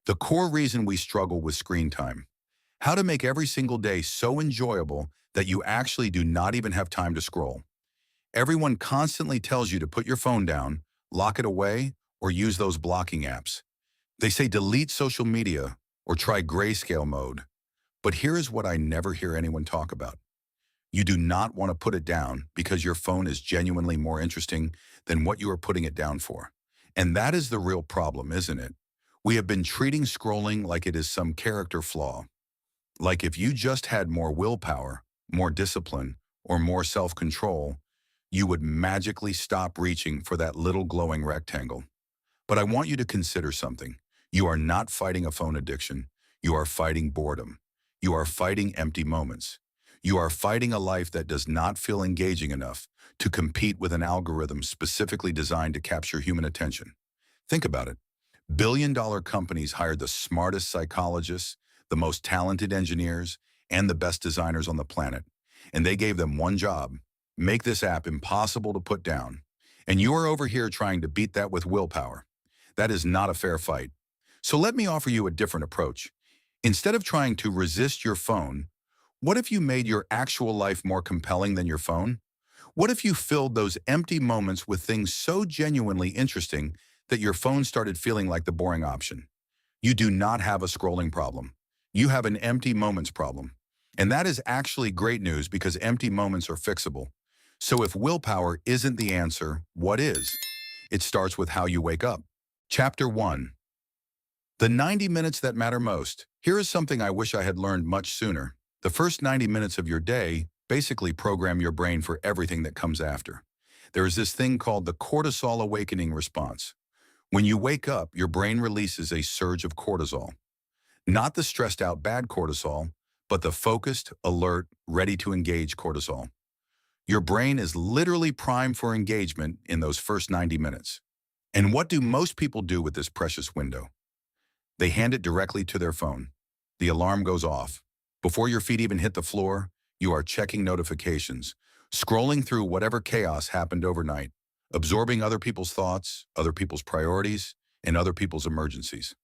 The core reason we struggle with screen time. How to make every single day so enjoyable that you actually do not even have time to scroll. Everyone constantly tells you to put your phone down, lock it away, or use those blocking apps. They say delete social media or try grayscale mode. But here is what I never hear anyone talk about. You do not want to put it down because your phone is genuinely more interesting than what you are putting it down for. And that is the real problem, isn't it? We have been treating scrolling like it is some character flaw. Like if you just had more willpower, more discipline, or more self-control, you would magically stop reaching for that little glowing rectangle. But I want you to consider something. You are not fighting a phone addiction. You are fighting boredom. You are fighting empty moments. You are fighting a life that does not feel engaging enough to compete with an algorithm specifically designed to capture human attention. Think about it. Billion-dollar companies hire the smartest psychologists, the most talented engineers, and the best designers on the planet. And they gave them one job: make this app impossible to put down. And you are over here trying to beat that with willpower. That is not a fair fight. So let me offer you a different approach. Instead of trying to resist your phone, what if you made your actual life more compelling than your phone? What if you filled those empty moments with things so genuinely interesting that your phone started feeling like the boring option? You do not have a scrolling problem. You have an empty moments problem. And that is actually great news because empty moments are fixable. So if willpower isn't the answer, what is? It starts with how you wake up. Chapter 1. The 90 minutes that matter most. Here is something I wish I had learned much sooner. The first 90 minutes of your day basically program your brain for everything that comes after. There is this thing called the cortisol awakening response. When you wake up, your brain releases a surge of cortisol. Not the stressed out bad cortisol, but the focused, alert, ready to engage cortisol. Your brain is literally primed for engagement in those first 90 minutes. And what do most people do with this precious window? They hand it directly to their phone. The alarm goes off. Before your feet even hit the floor, you are checking notifications, scrolling through whatever chaos happened overnight, absorbing other people's thoughts, other people's priorities, and other people's emergencies.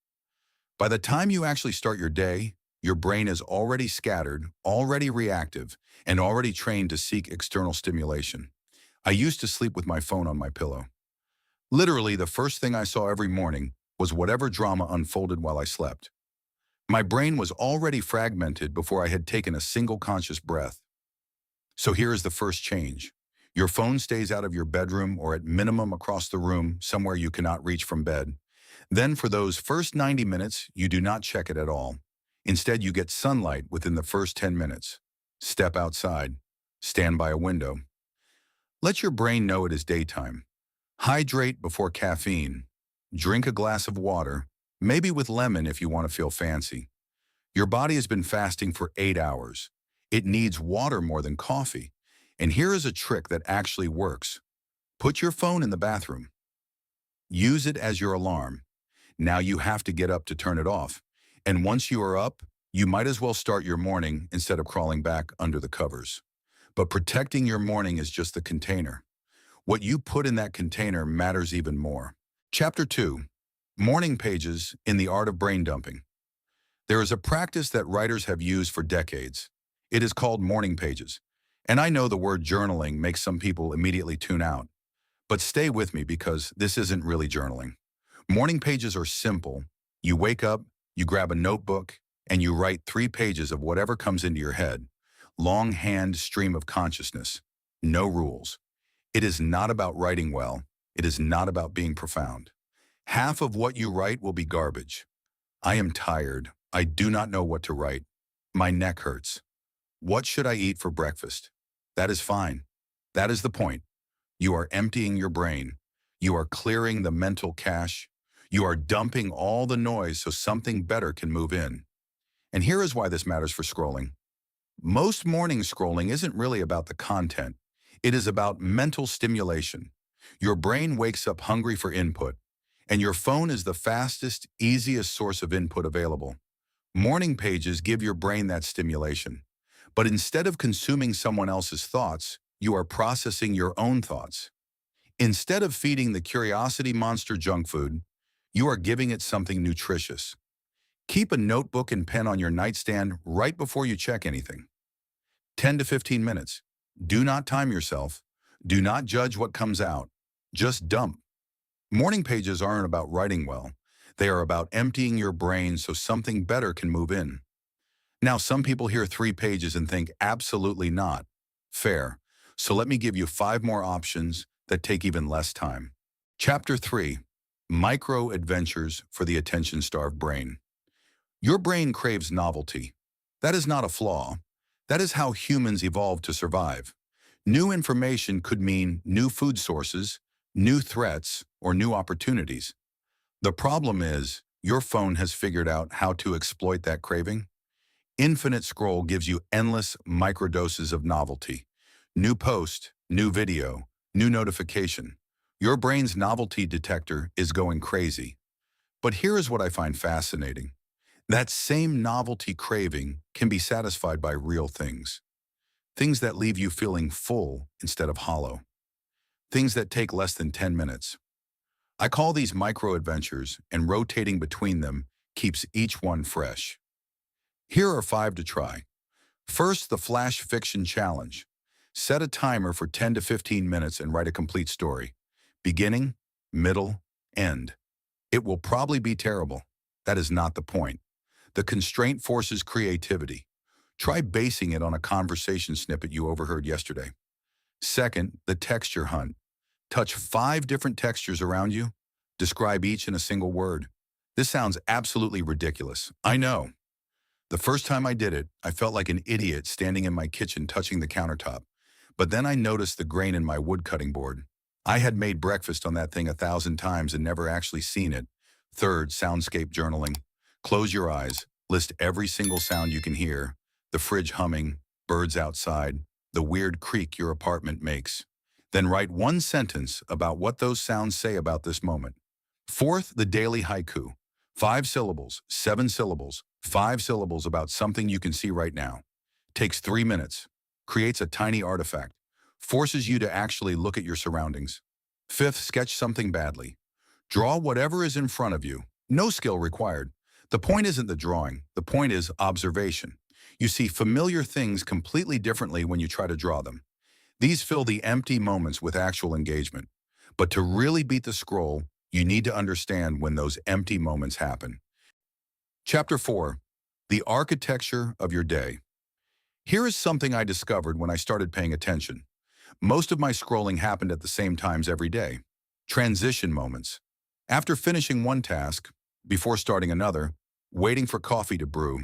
By the time you actually start your day, your brain is already scattered, already reactive, and already trained to seek external stimulation. I used to sleep with my phone on my pillow. Literally, the first thing I saw every morning was whatever drama unfolded while I slept. My brain was already fragmented before I had taken a single conscious breath. So here is the first change. Your phone stays out of your bedroom or at minimum across the room, somewhere you cannot reach from bed. Then for those first 90 minutes, you do not check it at all. Instead, you get sunlight within the first 10 minutes. Step outside. Stand by a window. Let your brain know it is daytime. Hydrate before caffeine. Drink a glass of water, maybe with lemon if you want to feel fancy. Your body has been fasting for 8 hours. It needs water more than coffee. And here is a trick that actually works. Put your phone in the bathroom. Use it as your alarm. Now you have to get up to turn it off. And once you are up, you might as well start your morning instead of crawling back under the covers. But protecting your morning is just the container. What you put in that container matters even more. Chapter 2. Morning pages in the art of brain dumping. There is a practice that writers have used for decades. It is called morning pages. And I know the word journaling makes some people immediately tune out. But stay with me because this isn't really journaling. Morning pages are simple. You wake up, you grab a notebook, and you write 3 pages of whatever comes into your head. Longhand stream of consciousness. No rules. It is not about writing well. It is not about being profound. Half of what you write will be garbage. I am tired. I do not know what to write. My neck hurts. What should I eat for breakfast? That is fine. That is the point. You are emptying your brain. You are clearing the mental cache. You are dumping all the noise so something better can move in. And here is why this matters for scrolling. Most morning scrolling isn't really about the content. It is about mental stimulation. Your brain wakes up hungry for input, and your phone is the fastest, easiest source of input available. Morning pages give your brain that stimulation. But instead of consuming someone else's thoughts, you are processing your own thoughts. Instead of feeding the curiosity monster junk food, you are giving it something nutritious. Keep a notebook and pen on your nightstand right before you check anything. 10 to 15 minutes. Do not time yourself. Do not judge what comes out. Just dump. Morning pages aren't about writing well. They are about emptying your brain so something better can move in. Now, some people hear 3 pages and think absolutely not. Fair. So let me give you 5 more options that take even less time. Chapter 3. Micro Adventures for the Attention-Starved Brain. Your brain craves novelty. That is not a flaw. That is how humans evolved to survive. New information could mean new food sources, new threats, or new opportunities. The problem is, your phone has figured out how to exploit that craving. Infinite scroll gives you endless microdoses of novelty. New post, new video, new notification. Your brain's novelty detector is going crazy. But here is what I find fascinating. That same novelty craving can be satisfied by real things. Things that leave you feeling full instead of hollow. Things that take less than 10 minutes. I call these micro-adventures, and rotating between them keeps each one fresh. Here are 5 to try. First, the Flash Fiction Challenge. Set a timer for 10 to 15 minutes and write a complete story. Beginning, middle, end. It will probably be terrible. That is not the point. The constraint forces creativity. Try basing it on a conversation snippet you overheard yesterday. Second, the texture hunt. Touch 5 different textures around you. Describe each in a single word. This sounds absolutely ridiculous. I know. The first time I did it, I felt like an idiot standing in my kitchen touching the countertop. But then I noticed the grain in my wood cutting board. I had made breakfast on that thing 1,000 times and never actually seen it. Third, soundscape journaling. Close your eyes. List every single sound you can hear. The fridge humming, birds outside, the weird creak your apartment makes. Then write 1 sentence about what those sounds say about this moment. Fourth, the daily haiku. 5 syllables, 7 syllables, 5 syllables about something you can see right now. Takes 3 minutes. Creates a tiny artifact. Forces you to actually look at your surroundings. Fifth, sketch something badly. Draw whatever is in front of you. No skill required. The point isn't the drawing. The point is observation. You see familiar things completely differently when you try to draw them. These fill the empty moments with actual engagement. But to really beat the scroll, you need to understand when those empty moments happen. Chapter 4. The Architecture of Your Day. Here is something I discovered when I started paying attention. Most of my scrolling happened at the same times every day. Transition moments. After finishing one task, before starting another, waiting for coffee to brew.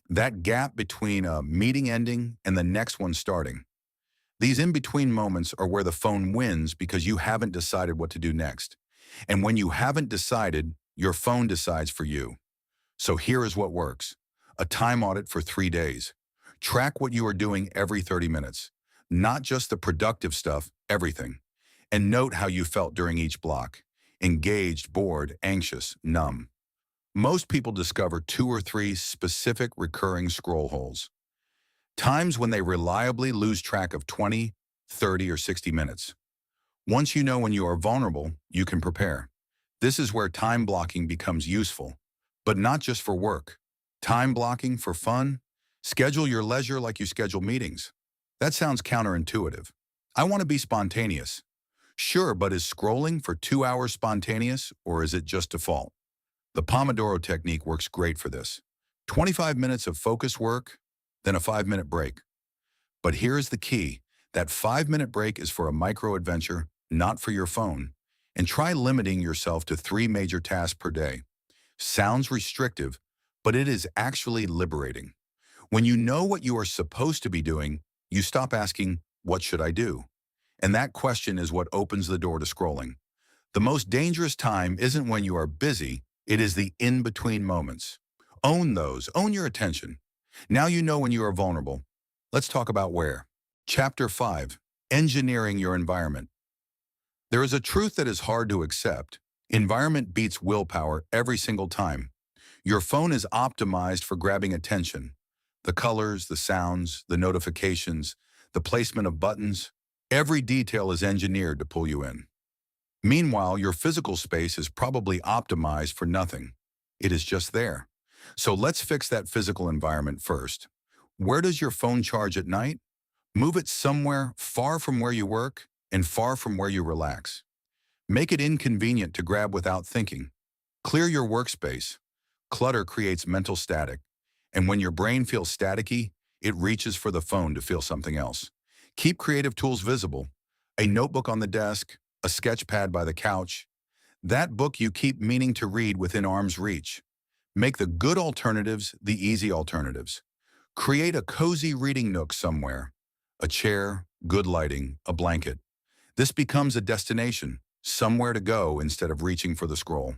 That gap between a meeting ending and the next one starting. These in-between moments are where the phone wins because you haven't decided what to do next. And when you haven't decided, your phone decides for you. So here is what works. A time audit for 3 days. Track what you are doing every 30 minutes. Not just the productive stuff, everything. And note how you felt during each block. Engaged, bored, anxious, numb. Most people discover 2 or 3 specific recurring scroll holes. Times when they reliably lose track of 20, 30, or 60 minutes. Once you know when you are vulnerable, you can prepare. This is where time blocking becomes useful. But not just for work. Time blocking for fun? Schedule your leisure like you schedule meetings. That sounds counterintuitive. I want to be spontaneous. Sure, but is scrolling for 2 hours spontaneous, or is it just default? The Pomodoro technique works great for this. 25 minutes of focus work, then a 5-minute break. But here's the key. That 5-minute break is for a micro-adventure, not for your phone. And try limiting yourself to 3 major tasks per day. Sounds restrictive, but it is actually liberating. When you know what you are supposed to be doing, you stop asking, what should I do? And that question is what opens the door to scrolling. The most dangerous time isn't when you are busy, it is the in-between moments. Own those, own your attention. Now you know when you are vulnerable. Let's talk about where. Chapter 5. Engineering your environment. There is a truth that is hard to accept. Environment beats willpower every single time. Your phone is optimized for grabbing attention. The colors, the sounds, the notifications, the placement of buttons, every detail is engineered to pull you in. Meanwhile, your physical space is probably optimized for nothing. It is just there. So let's fix that physical environment first. Where does your phone charge at night? Move it somewhere far from where you work and far from where you relax. Make it inconvenient to grab without thinking. Clear your workspace. Clutter creates mental static, and when your brain feels staticky, it reaches for the phone to feel something else. Keep creative tools visible. A notebook on the desk, a sketch pad by the couch, that book you keep meaning to read within arm's reach. Make the good alternatives the easy alternatives. Create a cozy reading nook somewhere. A chair, good lighting, a blanket. This becomes a destination, somewhere to go instead of reaching for the scroll.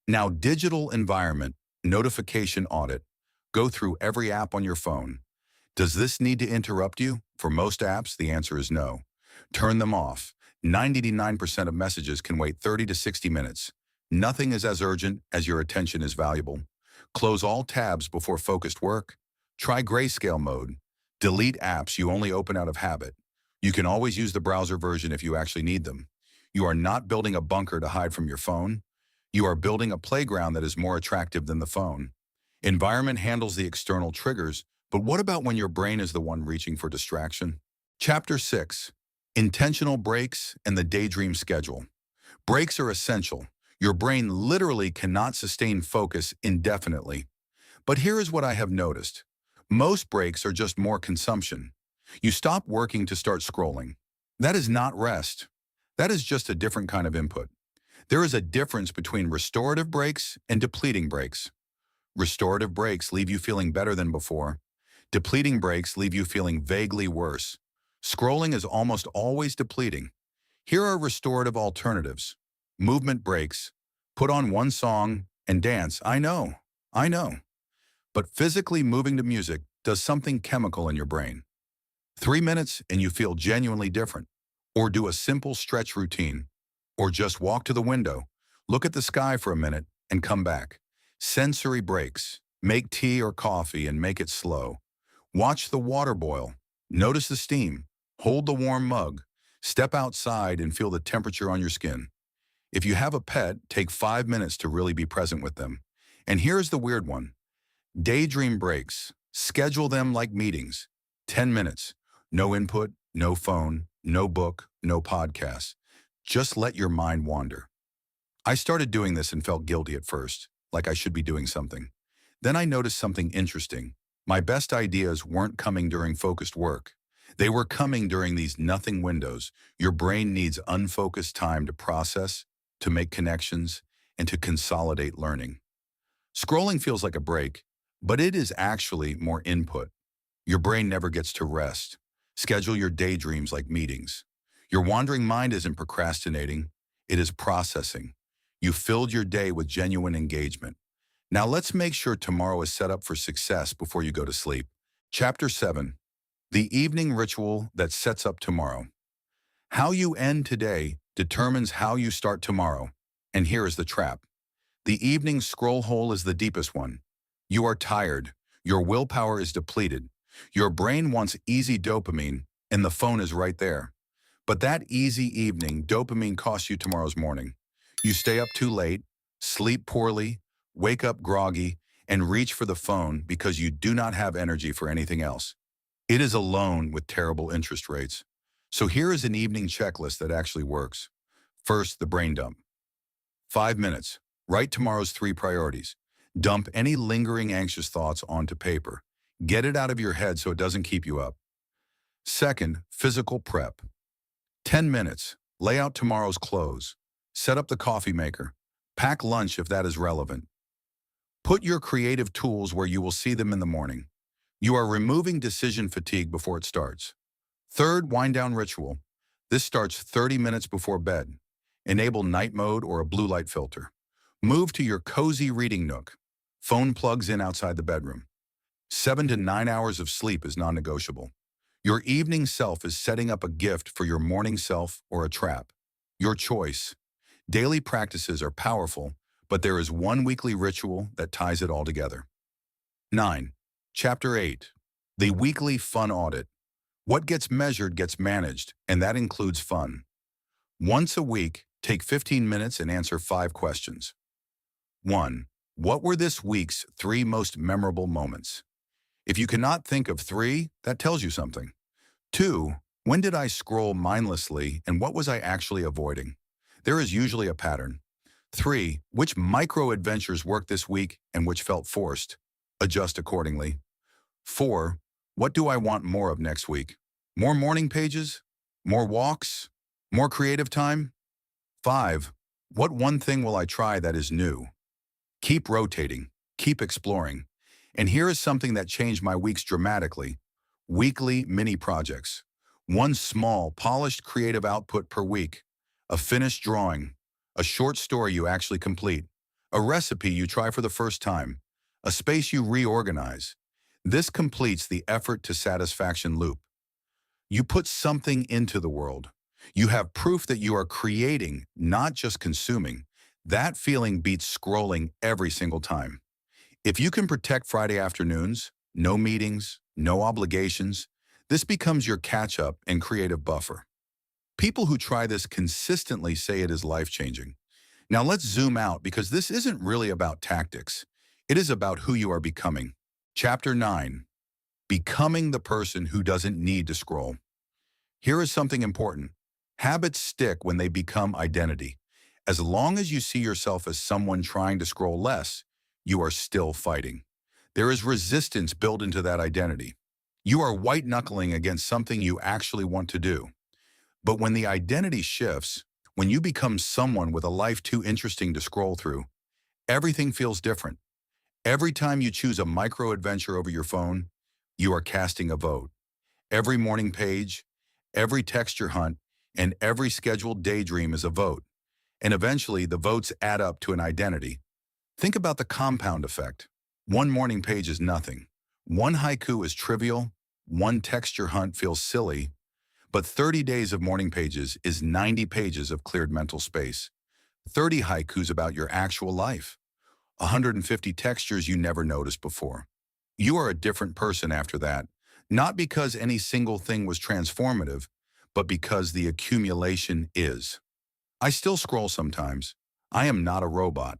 Now, digital environment, notification audit. Go through every app on your phone. Does this need to interrupt you? For most apps, the answer is no. Turn them off. 99% of messages can wait 30 to 60 minutes. Nothing is as urgent as your attention is valuable. Close all tabs before focused work. Try grayscale mode. Delete apps you only open out of habit. You can always use the browser version if you actually need them. You are not building a bunker to hide from your phone. You are building a playground that is more attractive than the phone. Environment handles the external triggers, but what about when your brain is the one reaching for distraction? Chapter 6. Intentional breaks and the daydream schedule. Breaks are essential. Your brain literally cannot sustain focus indefinitely. But here is what I have noticed. Most breaks are just more consumption. You stop working to start scrolling. That is not rest. That is just a different kind of input. There is a difference between restorative breaks and depleting breaks. Restorative breaks leave you feeling better than before. Depleting breaks leave you feeling vaguely worse. Scrolling is almost always depleting. Here are restorative alternatives. Movement breaks. Put on one song and dance. I know. But physically moving to music does something chemical in your brain. 3 minutes and you feel genuinely different. Or do a simple stretch routine. Or just walk to the window, look at the sky for a minute, and come back. Sensory breaks. Make tea or coffee and make it slow. Watch the water boil. Notice the steam. Hold the warm mug. Step outside and feel the temperature on your skin. If you have a pet, take 5 minutes to really be present with them. And here's the weird one. Daydream breaks. Schedule them like meetings. 10 minutes. No input, no phone, no book, no podcast. Just let your mind wander. I started doing this and felt guilty at first, like I should be doing something. Then I noticed something interesting. My best ideas weren't coming during focused work. They were coming during these nothing windows. Your brain needs unfocused time to process, to make connections, and to consolidate learning. Scrolling feels like a break, but it is actually more input. Your brain never gets to rest. Schedule your daydreams like meetings. Your wandering mind isn't procrastinating, it is processing. You filled your day with genuine engagement. Now let's make sure tomorrow is set up for success before you go to sleep. Chapter 7. The evening ritual that sets up tomorrow. How you end today determines how you start tomorrow. And here is the trap. The evening scroll hole is the deepest one. You are tired. Your willpower is depleted. Your brain wants easy dopamine, and the phone is right there. But that easy evening dopamine costs you tomorrow's morning. You stay up too late, sleep poorly, wake up groggy, and reach for the phone because you do not have energy for anything else. It is a loan with terrible interest rates. So here is an evening checklist that actually works. First, the brain dump. 5 minutes. Write tomorrow's 3 priorities. Dump any lingering anxious thoughts onto paper. Get it out of your head so it doesn't keep you up. Second, physical prep. 10 minutes. Lay out tomorrow's clothes. Set up the coffee maker. Pack lunch if that is relevant. Put your creative tools where you will see them in the morning. You are removing decision fatigue before it starts. Third, wind down ritual. This starts 30 minutes before bed. Enable night mode or a blue light filter. Move to your cozy reading nook. Phone plugs in outside the bedroom. 7 to 9 hours of sleep is non-negotiable. Your evening self is setting up a gift for your morning self or a trap. Your choice. Daily practices are powerful, but there is one weekly ritual that ties it all together. 9. Chapter 8. The weekly fun audit. What gets measured gets managed, and that includes fun. Once a week, take 15 minutes and answer 5 questions. 1. What were this week's 3 most memorable moments? If you cannot think of 3, that tells you something. 2, when did I scroll mindlessly and what was I actually avoiding? There is usually a pattern. 3, which micro adventures worked this week and which felt forced? Adjust accordingly. 4, what do I want more of next week? More morning pages? More walks? More creative time? 5, what one thing will I try that is new? Keep rotating, keep exploring. And here is something that changed my weeks dramatically. Weekly mini projects. One small, polished creative output per week. A finished drawing. A short story you actually complete. A recipe you try for the first time. A space you reorganize. This completes the effort to satisfaction loop. You put something into the world. You have proof that you are creating, not just consuming. That feeling beats scrolling every single time. If you can protect Friday afternoons, no meetings, no obligations, this becomes your catch-up and creative buffer. People who try this consistently say it is life-changing. Now let's zoom out because this isn't really about tactics. It is about who you are becoming. Chapter 9. Becoming the person who doesn't need to scroll. Here is something important. Habits stick when they become identity. As long as you see yourself as someone trying to scroll less, you are still fighting. There is resistance built into that identity. You are white-knuckling against something you actually want to do. But when the identity shifts, when you become someone with a life too interesting to scroll through, everything feels different. Every time you choose a micro-adventure over your phone, you are casting a vote. Every morning page, every texture hunt, and every scheduled daydream is a vote. And eventually, the votes add up to an identity. Think about the compound effect. One morning page is nothing. One haiku is trivial. One texture hunt feels silly. But 30 days of morning pages is 90 pages of cleared mental space. 30 haikus about your actual life. 150 textures you never noticed before. You are a different person after that, not because any single thing was transformative, but because the accumulation is. I still scroll sometimes. I am not a robot.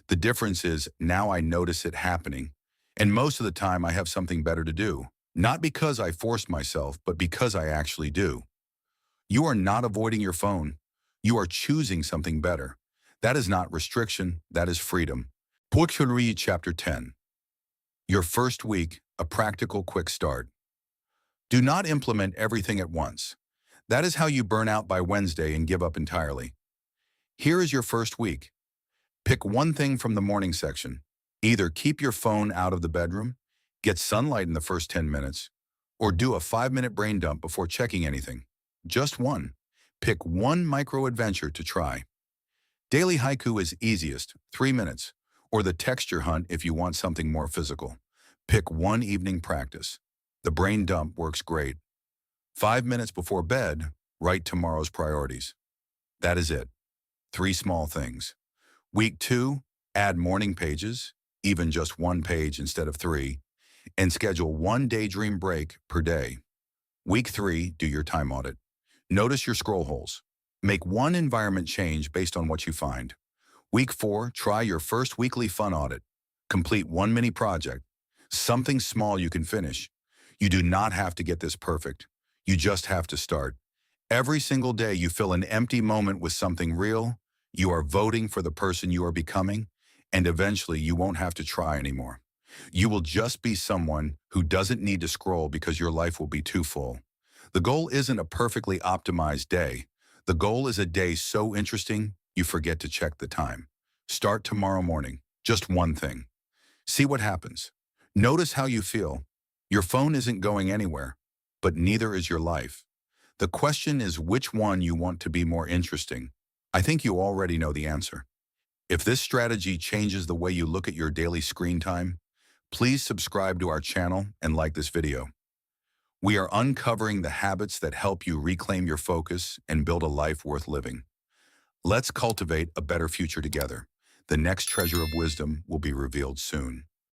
The difference is now I notice it happening, and most of the time I have something better to do. Not because I forced myself, but because I actually do. You are not avoiding your phone. You are choosing something better. That is not restriction, that is freedom. Poetry Chapter 10. Your first week, a practical quick start. Do not implement everything at once. That is how you burn out by Wednesday and give up entirely. Here is your first week. Pick one thing from the morning section. Either keep your phone out of the bedroom, get sunlight in the first 10 minutes, or do a 5-minute brain dump before checking anything. Just one. Pick one micro-adventure to try. Daily haiku is easiest, 3 minutes, or the texture hunt if you want something more physical. Pick one evening practice. The brain dump works great. 5 minutes before bed, write tomorrow's priorities. That is it. 3 small things. Week 2, add morning pages, even just 1 page instead of 3, and schedule 1 daydream break per day. Week 3, do your time audit. Notice your scroll holes. Make 1 environment change based on what you find. Week 4, try your first weekly fun audit. Complete 1 mini project. Something small you can finish. You do not have to get this perfect. You just have to start. Every single day you fill an empty moment with something real. You are voting for the person you are becoming, and eventually you won't have to try anymore. You will just be someone who doesn't need to scroll because your life will be too full. The goal isn't a perfectly optimized day. The goal is a day so interesting, you forget to check the time. Start tomorrow morning. Just one thing. See what happens. Notice how you feel. Your phone isn't going anywhere, but neither is your life. The question is which one you want to be more interesting. I think you already know the answer. If this strategy changes the way you look at your daily screen time, please subscribe to our channel and like this video. We are uncovering the habits that help you reclaim your focus and build a life worth living. Let's cultivate a better future together. The next treasure of wisdom will be revealed soon.